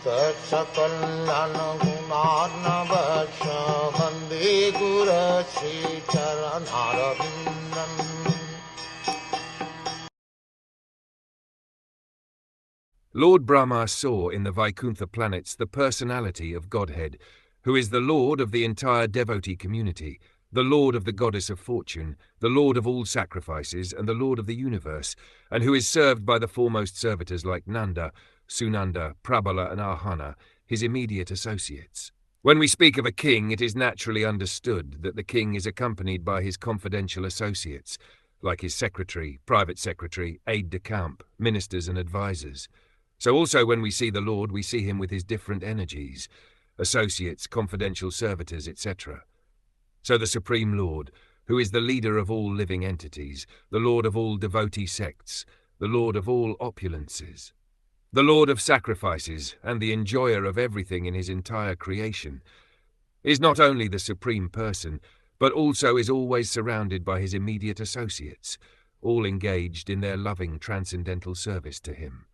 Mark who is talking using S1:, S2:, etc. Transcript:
S1: Sakal Gunar Vande Guru Sri Charanaravindan.
S2: Lord Brahma saw in the Vaikuntha planets the personality of Godhead, who is the Lord of the entire devotee community, the Lord of the goddess of fortune, the Lord of all sacrifices, and the Lord of the universe, and who is served by the foremost servitors like Nanda, Sunanda, Prabala, and Ahana, his immediate associates. When we speak of a king, it is naturally understood that the king is accompanied by his confidential associates, like his secretary, private secretary, aide-de-camp, ministers, and advisors. So also when we see the Lord, we see him with his different energies, associates, confidential servitors, etc. So the Supreme Lord, who is the leader of all living entities, the Lord of all devotee sects, the Lord of all opulences, the Lord of sacrifices, and the enjoyer of everything in his entire creation, is not only the Supreme Person, but also is always surrounded by his immediate associates, all engaged in their loving transcendental service to him.